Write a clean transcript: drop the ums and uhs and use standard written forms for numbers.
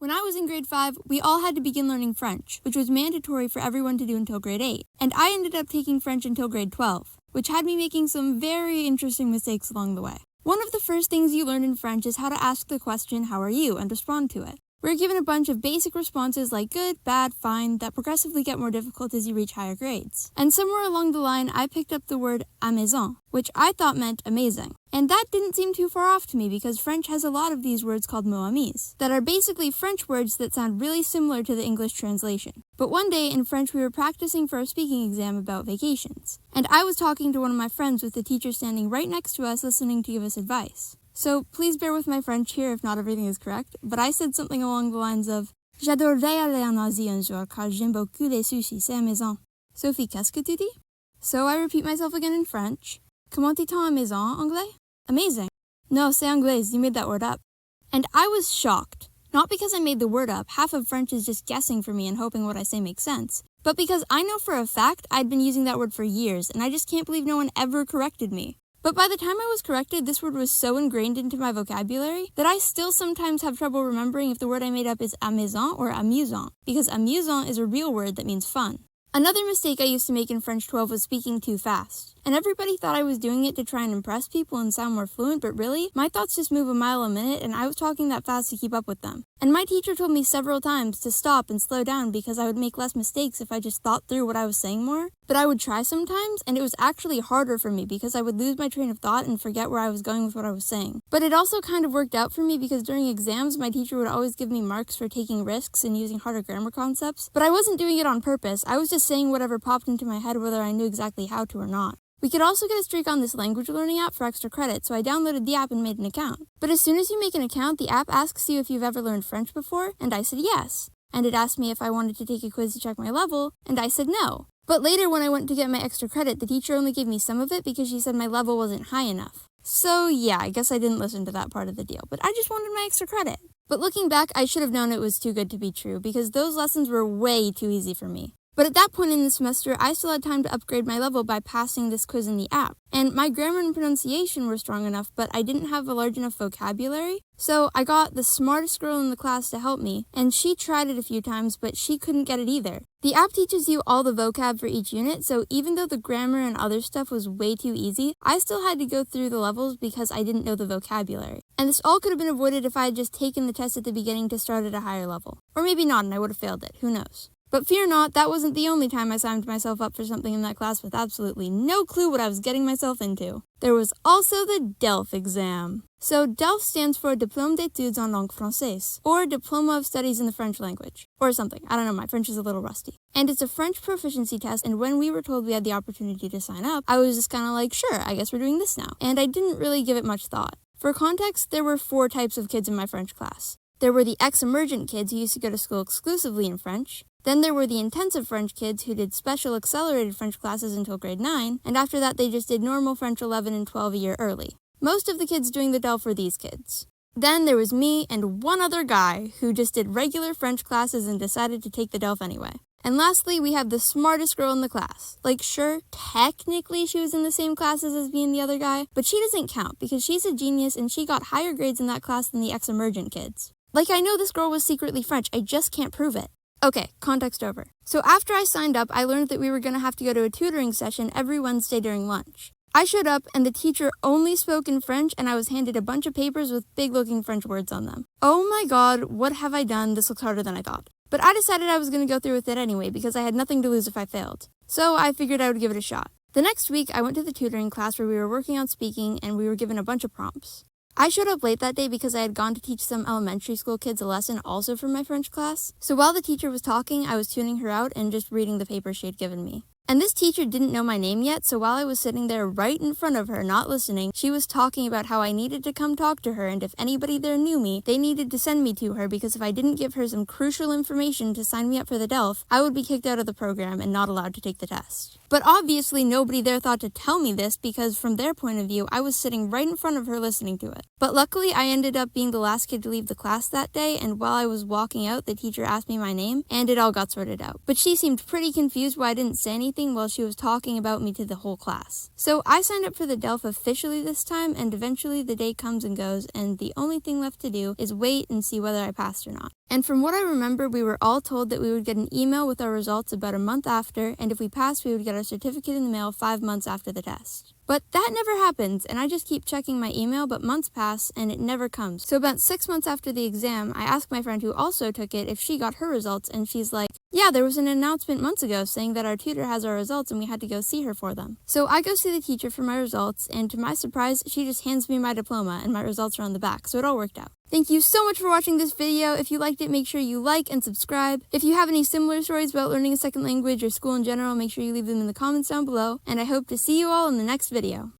When I was in grade 5, we all had to begin learning French, which was mandatory for everyone to do until grade 8. And I ended up taking French until grade 12, which had me making some very interesting mistakes along the way. One of the first things you learn in French is how to ask the question, "How are you?" and respond to it. We're given a bunch of basic responses like good, bad, fine, that progressively get more difficult as you reach higher grades. And somewhere along the line, I picked up the word "amaison," which I thought meant amazing. And that didn't seem too far off to me because French has a lot of these words called mots amis, that are basically French words that sound really similar to the English translation. But one day in French, we were practicing for a speaking exam about vacations. And I was talking to one of my friends with the teacher standing right next to us listening to give us advice. So please bear with my French here if not everything is correct, but I said something along the lines of "J'adorerais aller en Asie un jour car j'aime beaucoup les sushis, c'est amusant." Sophie, qu'est-ce que tu dis? So I repeat myself again in French. Comment dit-on amusant en anglais? Amazing. No, c'est anglais, you made that word up. And I was shocked. Not because I made the word up, half of French is just guessing for me and hoping what I say makes sense, but because I know for a fact I'd been using that word for years and I just can't believe no one ever corrected me. But by the time I was corrected, this word was so ingrained into my vocabulary that I still sometimes have trouble remembering if the word I made up is amusant or amusant, because amusant is a real word that means fun. Another mistake I used to make in French 12 was speaking too fast. And everybody thought I was doing it to try and impress people and sound more fluent, but really, my thoughts just move a mile a minute and I was talking that fast to keep up with them. And my teacher told me several times to stop and slow down because I would make less mistakes if I just thought through what I was saying more. But I would try sometimes, and it was actually harder for me because I would lose my train of thought and forget where I was going with what I was saying. But it also kind of worked out for me because during exams, my teacher would always give me marks for taking risks and using harder grammar concepts. But I wasn't doing it on purpose. I was just saying whatever popped into my head whether I knew exactly how to or not. We could also get a streak on this language learning app for extra credit, so I downloaded the app and made an account. But as soon as you make an account, the app asks you if you've ever learned French before, and I said yes. And it asked me if I wanted to take a quiz to check my level, and I said no. But later when I went to get my extra credit, the teacher only gave me some of it because she said my level wasn't high enough. So yeah, I guess I didn't listen to that part of the deal, but I just wanted my extra credit. But looking back, I should have known it was too good to be true because those lessons were way too easy for me. But at that point in the semester, I still had time to upgrade my level by passing this quiz in the app. And my grammar and pronunciation were strong enough, but I didn't have a large enough vocabulary. So I got the smartest girl in the class to help me, and she tried it a few times, but she couldn't get it either. The app teaches you all the vocab for each unit, so even though the grammar and other stuff was way too easy, I still had to go through the levels because I didn't know the vocabulary. And this all could have been avoided if I had just taken the test at the beginning to start at a higher level. Or maybe not, and I would have failed it. Who knows? But fear not, that wasn't the only time I signed myself up for something in that class with absolutely no clue what I was getting myself into. There was also the DELF exam. So DELF stands for Diplôme d'études en langue française, or Diploma of Studies in the French Language, or something. I don't know, my French is a little rusty. And it's a French proficiency test, and when we were told we had the opportunity to sign up, I was just kind of like, sure, I guess we're doing this now. And I didn't really give it much thought. For context, there were 4 types of kids in my French class. There were the ex-emergent kids who used to go to school exclusively in French. Then there were the intensive French kids who did special accelerated French classes until grade 9, and after that they just did normal French 11 and 12 a year early. Most of the kids doing the DELF were these kids. Then there was me and one other guy who just did regular French classes and decided to take the DELF anyway. And lastly, we have the smartest girl in the class. Like, sure, technically she was in the same classes as me and the other guy, but she doesn't count because she's a genius and she got higher grades in that class than the ex-emergent kids. Like, I know this girl was secretly French, I just can't prove it. Okay, context over. So after I signed up, I learned that we were going to have to go to a tutoring session every Wednesday during lunch. I showed up and the teacher only spoke in French and I was handed a bunch of papers with big-looking French words on them. Oh my god, what have I done? This looks harder than I thought. But I decided I was going to go through with it anyway because I had nothing to lose if I failed. So I figured I would give it a shot. The next week, I went to the tutoring class where we were working on speaking and we were given a bunch of prompts. I showed up late that day because I had gone to teach some elementary school kids a lesson also from my French class. So while the teacher was talking, I was tuning her out and just reading the paper she had given me. And this teacher didn't know my name yet, so while I was sitting there right in front of her, not listening, she was talking about how I needed to come talk to her, and if anybody there knew me, they needed to send me to her because if I didn't give her some crucial information to sign me up for the DELF, I would be kicked out of the program and not allowed to take the test. But obviously nobody there thought to tell me this because from their point of view, I was sitting right in front of her listening to it. But luckily, I ended up being the last kid to leave the class that day, and while I was walking out, the teacher asked me my name, and it all got sorted out. But she seemed pretty confused why I didn't say anything anything while she was talking about me to the whole class. So I signed up for the DELF officially this time, and eventually the day comes and goes, and the only thing left to do is wait and see whether I passed or not. And from what I remember, we were all told that we would get an email with our results about a month after, and if we passed, we would get our certificate in the mail 5 months after the test. But that never happens, and I just keep checking my email, but months pass, and it never comes. So about 6 months after the exam, I asked my friend who also took it if she got her results, and she's like, yeah, there was an announcement months ago saying that our tutor has our results and we had to go see her for them. So I go see the teacher for my results, and to my surprise, she just hands me my diploma and my results are on the back, so it all worked out. Thank you so much for watching this video. If you liked it, make sure you like and subscribe. If you have any similar stories about learning a second language or school in general, make sure you leave them in the comments down below, and I hope to see you all in the next video.